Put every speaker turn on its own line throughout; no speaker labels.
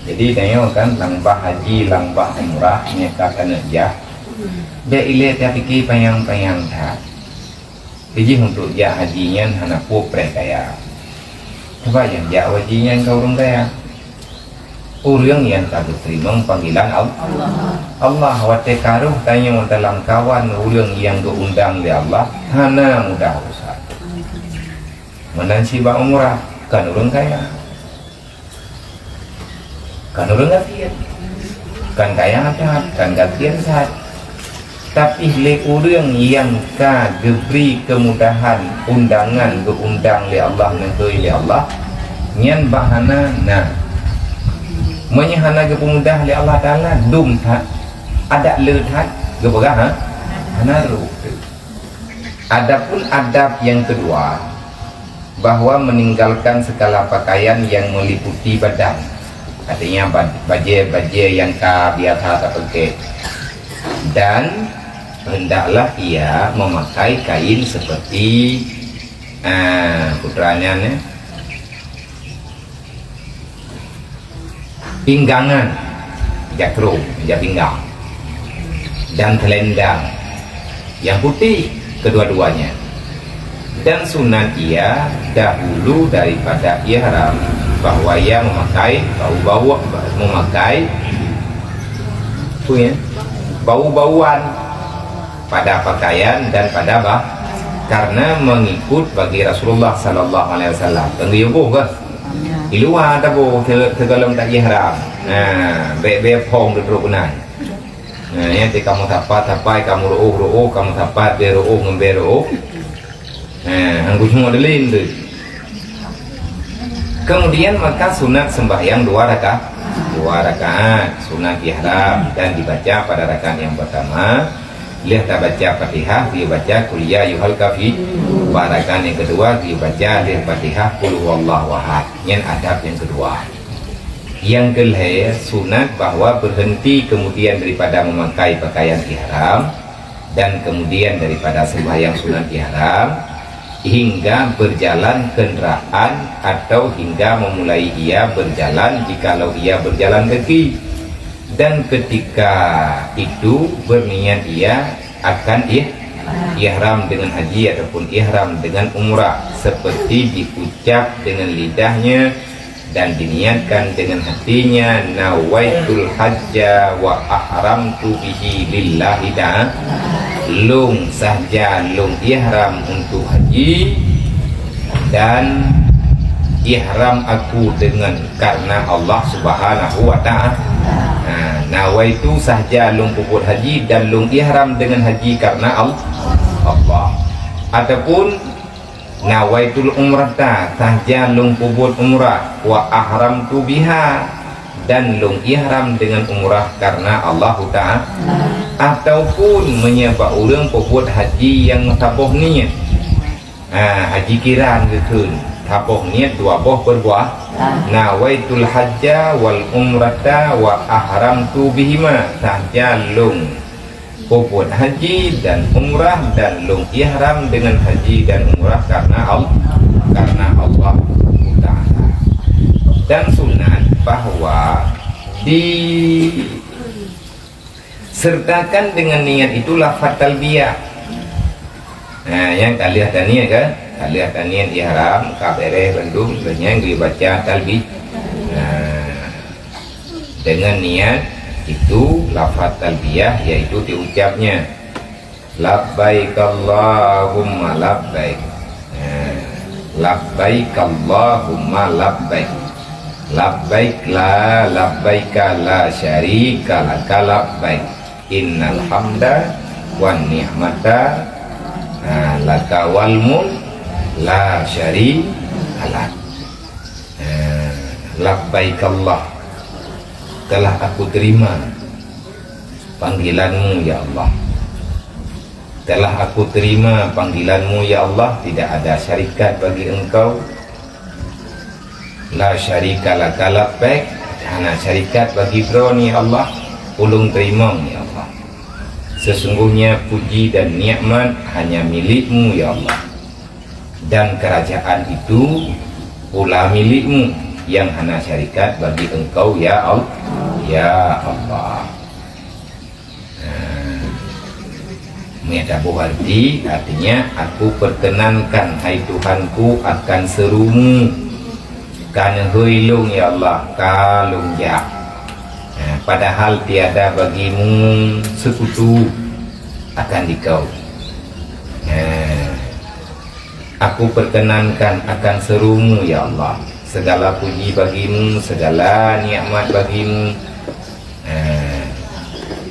Jadi tengok kan langbah haji, langbah umrah nyatakan aja. Dia ilet dia fikir payang-payang tak. Jadi untuk dia hajinya hana popre kaya. Coba yang dia hajinya kau orang kaya. Orang yang tak terima panggilan Allah wate karuh tanya dalam kawan orang yang diundang oleh Allah hana mudah usah. Menansi ba umrah kan orang kaya. Kan orang kafir, kan kaya ada, kan kafir sahat. Tapi le orang yang ka diberi kemudahan undangan diundang oleh Allah nanti oleh Allah, nyan bahana nah, menyahana kemudahan oleh Allah Taala dum tak ada lehat keberah ha, hana ru. Adapun adab yang kedua, bahwa meninggalkan segala pakaian yang meliputi badan. Artinya baju yang biasa tak pakai, dan hendaklah ia memakai kain seperti putranya pinggangan, jakro, pinggang, dan telendang yang putih kedua-duanya. Dan sunat ia dahulu daripada ihram bahwa ia memakai bau-bauan pada pakaian dan pada karena mengikut bagi Rasulullah sallallahu alaihi wasallam. Tenggelam ke iluar ada bo tergolong tak ihram. Be pong duduk benar. Ya kamu tapai kamu ruuh kamu tapat beruuh ngemberuuh. Anggu semua delin tu. Kemudian maka sunat sembahyang 2 rakaat sunat ihram, dan dibaca pada rakaat yang pertama lihat tak baca Fatihah, dia baca qul ya ayyuhal kafirun. Rakaat yang kedua dia baca lihat Fatihah qul huwallahu ahad. Yang adab yang kedua. Yang kelima sunat bahwa berhenti kemudian daripada memakai pakaian ihram dan kemudian daripada sembahyang sunat ihram hingga berjalan kendaraan atau hingga memulai ia berjalan jikalau ia berjalan kaki, dan ketika itu berniat ia akan ihram dengan haji ataupun ihram dengan umrah, seperti diucap dengan lidahnya dan diniatkan dengan hatinya, nawaitul hajja wa ahramtu bihi lillahi ta'ala. Lung sahaja lung ihram untuk haji dan ihram aku dengan karena Allah Subhanahu wa ta'ala. Nawaitu sahaja lung puput haji dan lung ihram dengan haji karena Allah. Ataupun nawaitul umrata sahaja lung puput umrah wa ahramtu biha dan lung ihram dengan umrah karena Allah Ta'ala. Ataupun menyebab orang puput haji yang tabuh niat, haji kiran gitu, tabuh niat 2 boh berbuah, nawaitul hajja wal umrata wa ahramtu bihima sahaja lung puput haji dan umrah dan lung ihram dengan haji dan umrah karena Allah Ta'ala. Dan sunat bahwa disertakan dengan niat itu lafaz talbiyah. Yang kalian tanya kan, kalian tanya ihram kabere rendum yang dibaca talbiyah. Dengan niat itu lafaz talbiyah, yaitu diucapnya labbaik Allahumma labbaik, labbaik Allahumma labbaik, labbaik la labbaika la syarika laka labbaik, innal hamda wan ni'mata laka wal mulk la syarika lak. Labbaik Allah, telah aku terima panggilanmu ya Allah, telah aku terima panggilanmu ya Allah, tidak ada syarikat bagi engkau, la syarika laka labbaik, hana syarikat bagi broni Allah, ulung terima ya Allah, sesungguhnya puji dan nikmat hanya milikmu ya Allah, dan kerajaan itu pula milikmu, yang hana syarikat bagi engkau ya Allah. Ya Allah. Medabuh arti artinya aku perkenankan hai Tuhanku akan serumu karena huilung ya Allah kalung ya. Padahal tiada bagimu sekutu akan dikau. Aku perkenankan akan serumu ya Allah. Segala puji bagimu, segala nikmat bagimu.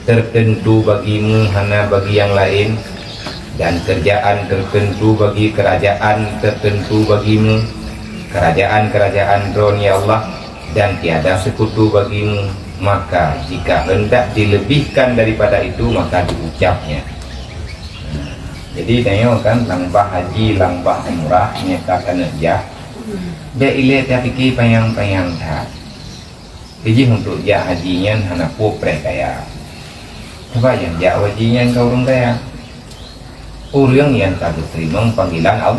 Tertentu bagimu hana bagi yang lain, dan kerjaan tertentu bagi kerajaan tertentu bagimu, kerajaan-kerajaan ron ya Allah, dan tiada sekutu bagimu. Maka jika hendak dilebihkan daripada itu maka diucapnya. Jadi tengok kan langbah haji, langbah umrah nyatakan aja. Dia ilet dia fikir payang-payang tak. Jadi untuk dia hajinya hana popre kaya. Coba yang dia hajinya kau orang kaya. Orang yang tak terima panggilan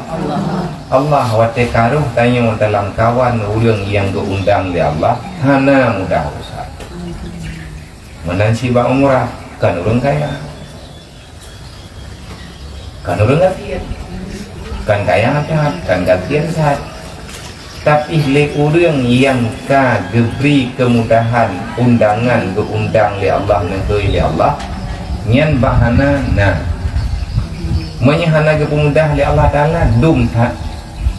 Allah wate karuh tanya dalam kawan orang yang diundang oleh Allah hana mudah usah. Menansi ba umrah kan orang kaya. Kan orang kafir. Kan kaya apa? Kan kafir sahat. Tapi le orang yang ka diberi kemudahan undangan diundang oleh Allah negeri oleh Allah nyan bahana nah menyahana ke pemudah oleh Allah Ta'ala dum tak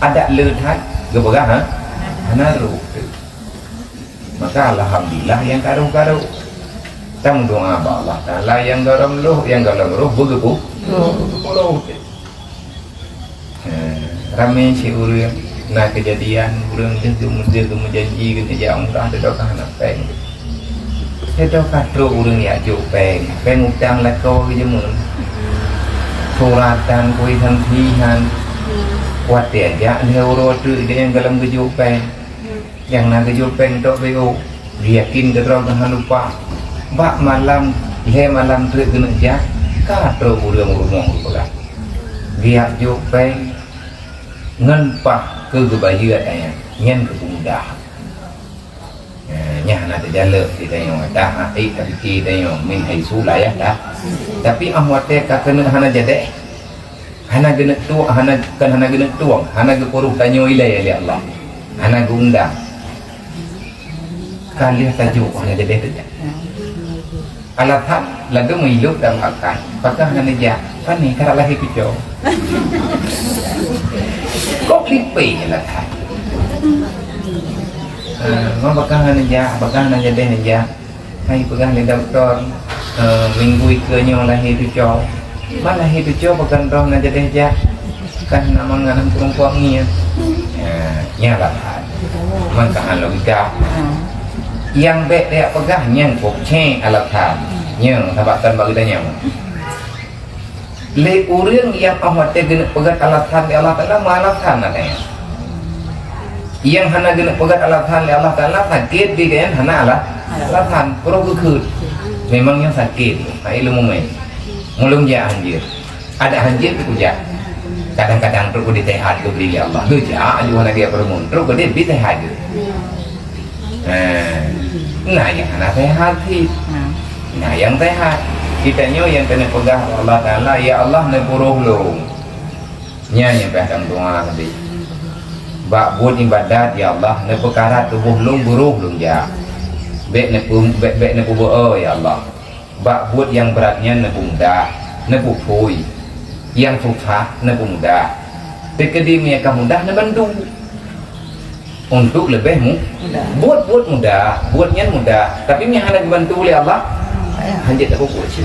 ada letak ke berah ha? Hanaru maka Alhamdulillah yang karu-karu tam doa Allah Ta'ala yang garam luh begitu ramai si urang nah kejadian urang dia menjanji kerja umrah dia doa nak peng dia doa katro urang ya jo peng utang lah kau je mun suratan koi thantihan kuat dia euro tu dia yang dalam kejupen yang nak kejupen tok beo yakin keterang tahan lupa bak malam le malam tu kena ja ka tro urang rumah pula dia jupen ngenpah ke gebaya tanya nyen ke pemuda nya nak terjalak kita yang dah tapi kita yang min haisu lah ya dah tapi ahwate ka kena hana jadeh hana gena tu hana kan hana gena tuang hana ge puruh tanyo ilai ya Allah hana gundang kali tajuk hana jadeh tu alathat lagu menghidup dalam akan pakah hana ja kan ni kara lahir kujo kok klipe lah kan bakal hana jadeh aja hai pegang le doktor minggu ikenya lahir tu cow malah itu cow bukan roh na jadeh aja kan nama nganam perempuan ni nyala maka logika yang baik dia pegang yang pokce alatan yang tabatan bagi tanya le urang yang ahwate gena pegang alatan ya Allah Taala malatan katanya yang hana gena pegat alatan oleh Allah Ta'ala sakit di kan hana alatan perlu kekut memang yang sakit ilmu main mulung ja anjir ada anjir tu ja kadang-kadang perlu ditehat ke beli Allah tu ja ayu hana dia permun perlu ke dia ditehat nah yang hana tehat nah yang tehat kita nyo yang kena pegang Allah Ta'ala ya Allah ne puruh lu nya pedang doa tadi bak buat ibadat ya Allah ne perkara tubuh lung buruh lung ja bek ne pubo ya Allah bak buat yang beratnya ne mudah ne pupui yang susah ne mudah tekedi akan mudah ne bantu untuk lebih buat mudah buatnya mudah tapi yang hanya dibantu oleh Allah hanya tak buat sih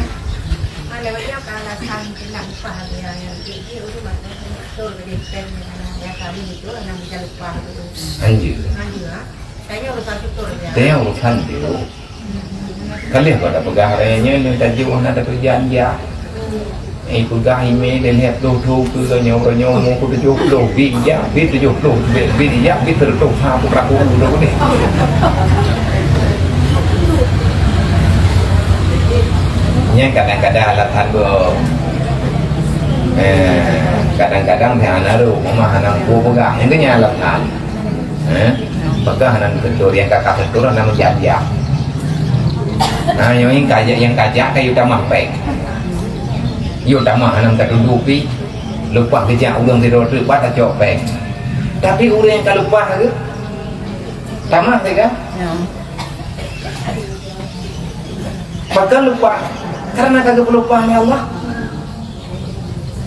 ada banyak alasan tentang pahala yang tinggi itu macam itu lebih penting kami itu yang bisa lupa itu
anjir
kayaknya urusan itu ya
dia urusan itu kali pada pegahannya ni tajuk ada kerjaan ya pegang email dan lihat tu ke nyawa mau ke 70 ya 70 ya tertuk ha berapa dulu ni nya kadang-kadang alatan kadang-kadang dia naruh mama hanang ku pegang yang kenya alatan pagahanan ketur yang kakak ketur nama jajak. Nah yang kajak kayu tamah pek. Yo tamah hanam terduduki lupa kejak ulang tidur terbat acok pek. Tapi orang yang kalau lupa ke tamah kan? Maka lupa karena kagak lupa Allah.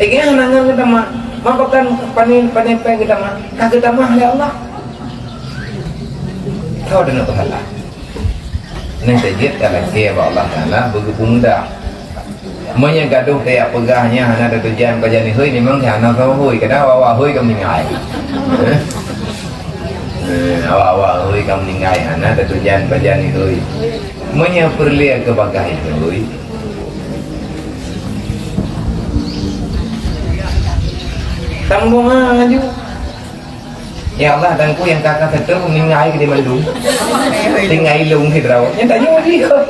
Egen nangan kita mah, makan panen peng kita mah, kagak tamah ya Allah. Kau dengar pahala. Nanti dia kalau kaya Allah Taala begitu mudah. Manya gaduh kayak pegahnya, hana ada tujuan kerja ni, hui memang hana kau hui, kadang awak hui kamu ningai. Awak hui kamu ningai, hana ada tujuan kerja ni hui. Manya perlu ke bagai hui. Tanggung aja. Ya Allah dan ku yang kakak ketul ningai ke di Bandung. Ningai lung thì đâu. Nhân ta vô đi thôi.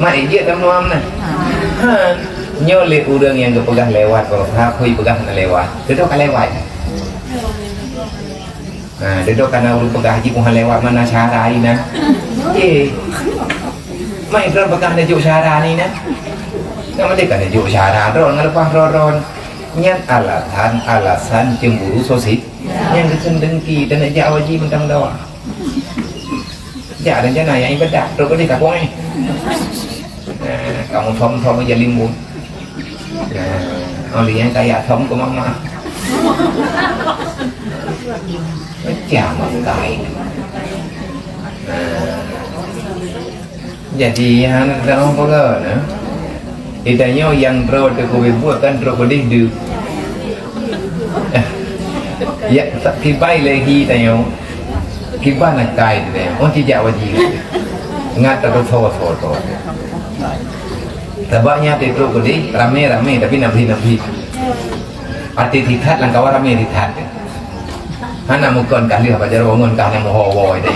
Mari dia teman-teman nah. Nyo le urang yang kepegah lewat kalau hui pegah na lewat. Dedok ka lewat. Nah, dedok kana urang pegah haji ku lewat mana syara ini nah. Ye. Mai urang pegah na juk syara ni nah. Kamu dek kana juk syara ron ngalepas ron. Nyan alasan cemburu sosit yang kesendengki dan ajak wajib mentang dawa jak dan jana yang ibadah terus ni tak boleh kamu thom aja limbun oli yang kayak thom ke mama macam kai jadi yang dalam apa nah idanya yang terus buat kan terus berdih du ya kibai lagi tanya kibai nak kai tu oh tidak wajib ngat terus foto tabaknya terus berdih rame tapi nabi arti titat langkah rame titat hana mukon kali apa jaro ngon kana moho itu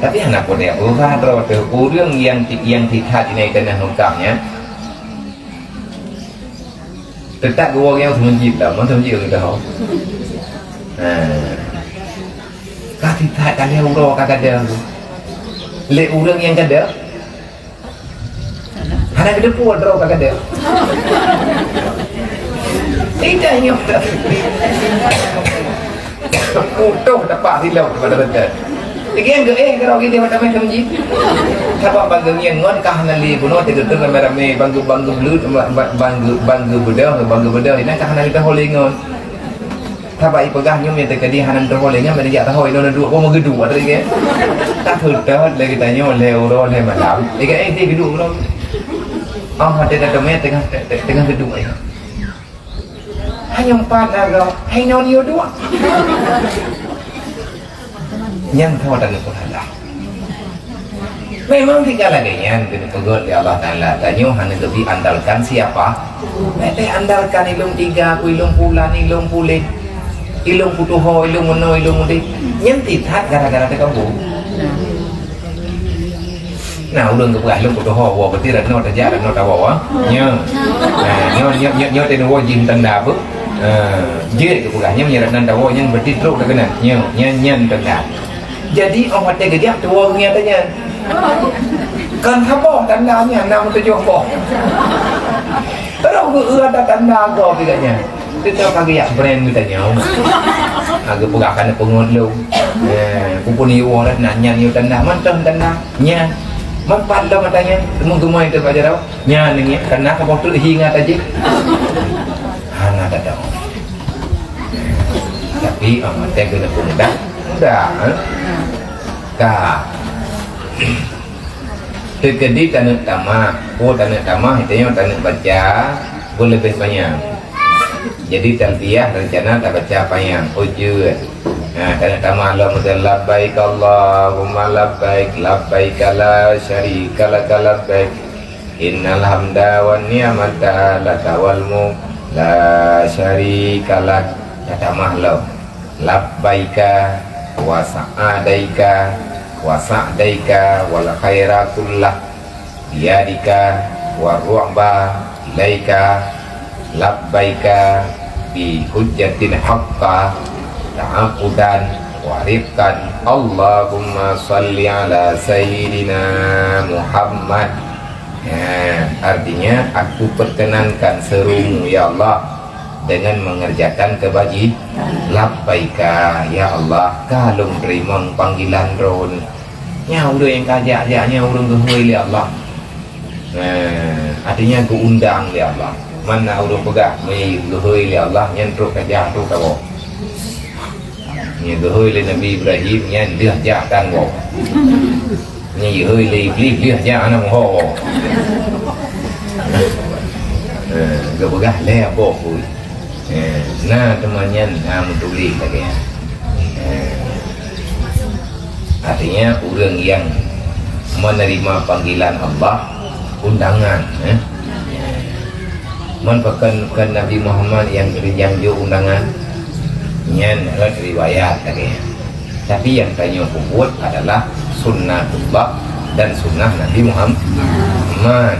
tapi anak pun dia bukan terus urang yang titat ini kena hukumnya tetap gua yang semenjit lah, mana semenjit kita tahu. Kah titat kali urang kagak ada, le urang yang ada, anak kita pun urang kagak ada. Tidak nyok tak, kutuh dapat silau pada betul. Again kalau kita macam semenjit. Siapa bangga yang ngon kah nali bunuh tidak terus rame bangga belut bangga bedah ini kah nali terholing ngon. Siapa ipegah nyum yang terkadi hanan terholingnya menjadi tahu ini dua mau gedung ada lagi. Tak terus lagi tanya oleh orang oleh malam. Again ti gedung orang. Ada temen tengah gedung ini. Hanya 4 agak, hanya nyo dua. Yang kau dan Allah. Memang tiga lagi yang dipegot oleh Allah Taala. Tanya hanya lebih andalkan siapa? Mereka andalkan ilmu 3, ilmu pulan, ilmu pulit, ilmu putuho, ilmu mono, ilmu mudik. Yang titat gara-gara kamu. Nah, ulang kepegah ilmu putuho, wah berarti dah not aja, dah not awak. Nyo, nyo tenu wajib tanda apa? Jadi kepegahnya menyerap nanda wah yang berarti teruk dah kena. Nyo tanda. Jadi orang kata dia tua nyatanya. Kan apa tandanya nama tujuh apa? Terus ada tanda kau katanya. Kita kagak ya brand katanya. Agak pegakan pengut lu. Kumpul ni orang nanya ni tanda mantap tanda nya. Mampat dah matanya. Semua itu aja dah. Nya ni karena kau tu ingat aja. Hana dah. Tapi amat kena pundak. Kah terkedi tanah tamah itu tanah baca boleh lebih banyak jadi talbiyah rencana tak baca panjang ujud tanah tamah Allah labbaik Allahumma labbaik labbaik la syarika lak labbaik innal hamda wan ni'mata laka wal mulk la syarika lak tamah labbaika wa sa'adaika wa sa'daika wal khaira kullah biyadika wa ru'ba ilaika labbaika bi hujjatin haqqa ta'abudan warifkan. Allahumma salli ala Sayyidina Muhammad. Artinya aku perkenankan serumu ya Allah dengan mengerjakan kebajikan. Labbaika ya Allah, kalung terima panggilan ron nyau dia yang kajak-jaknya urung gehui ya Allah. Artinya aku undang ya Allah, mana urung pegah mai gehui ya Allah nyentruk kajak tu kau ni gehui le Nabi Ibrahim nyen dia jakkan kau ni gehui le iblis dia jak anak ho gak pegah le apa hui nah temannya mutuli lagi. Artinya orang yang menerima panggilan Allah, undangan, menpakan Nabi Muhammad yang jo undangan, nyen riwayat lagi. Tapi yang tanya buat adalah sunnatullah dan sunnah Nabi Muhammad.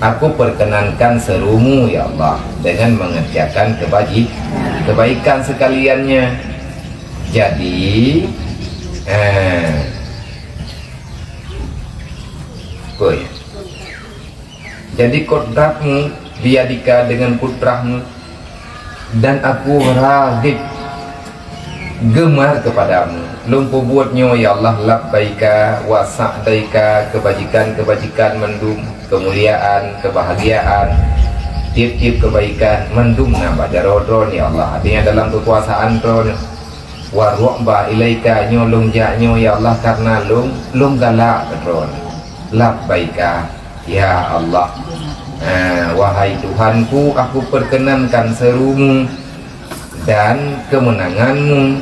Aku perkenankan serumu ya Allah dengan mengerjakan kebaikan sekaliannya. Jadi jadi kodratmu biadika dengan putramu, dan aku ragib gemar kepadamu. Lumpuh buatnya ya Allah, labbaika wa sa'daika, kebajikan mendum, kemuliaan, kebahagiaan, tiap-tiap kebaikan mendum nambah jarodron ya Allah. Artinya dalam kekuasaan ron wa ru'ba ilaika nyolong jaknyo ya Allah, karena lung galak ron. Labbaika ya Allah, wahai Tuhanku, aku perkenankan serumu dan kemenanganmu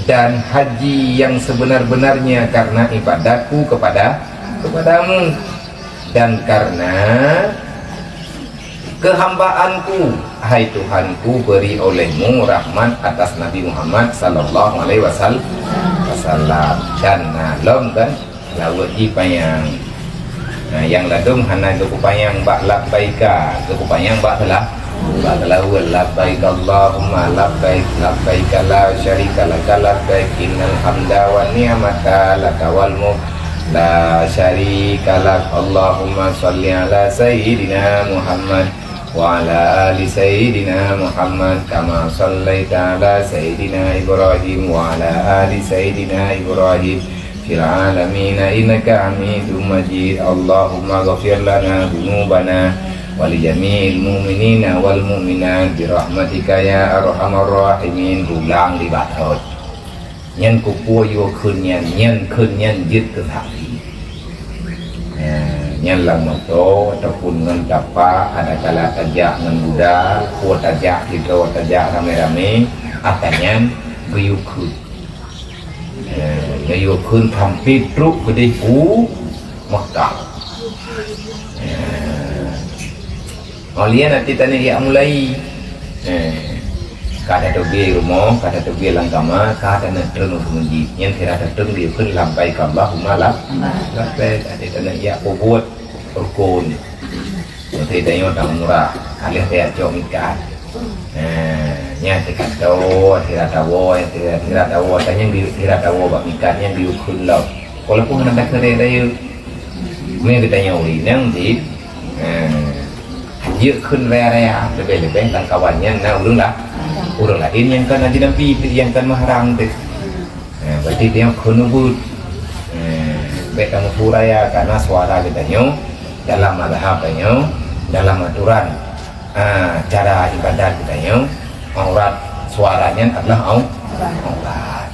dan haji yang sebenar-benarnya karena ibadatku kepadamu dan karena kehambaanku. Hai Tuhanku, beri olehmu rahmat atas Nabi Muhammad sallallahu alaihi wasallam. Dan lom kan lawat payang. Yang ladung hana kepayang bak labbaika, kepayang bak telah Ba'lawal labbaik Allahumma labbaik labbaik la syarika laka labbaik innal hamda wa ni'mata laka wal mulk la syarika lak. Allahumma shalli ala Sayyidina Muhammad wa ala ali Sayyidina Muhammad kama shallaita ala Sayyidina Ibrahim wa ala ali Sayyidina Ibrahim fil alamin innaka Hamidum Majid. Allahumma ghafir lana dzunubana wali jami'il mu'minina wal mu'minat birahmatika ya arhamar rahimin. Ulang di batot nyen kupu yo khun nyenยึt ke hati nyen lang moto ataupun ngan tapa ada kala tajak ngan budak kuat tajak kita tajak rame-rame atanya guyuk khun guyuk khun thampi truk gede pu Makkah. Olian nanti tanya ya mulai kada tobi rumah, kada tobi langkama, kada nak terus menjadi yang tidak terus dia pun lampai ke Allahumma labbaik. Ada tanya ya buat rukun, nanti tanya orang murah, kalian tidak jom ikan, nya tidak tahu, tidak tahu, tanya tidak tahu bab ikan yang diukur laut. Walaupun ada kerja dia, mungkin kita tanya uli nanti. Dia khun rea lebih dan kawannya nah urang lain yang kan nanti Nabi yang kan mahram tu berarti dia khun ubud beta mufuraya karena suara kita nyo dalam mazhab nyo dalam aturan cara ibadat kita nyo aurat suaranya adalah aurat.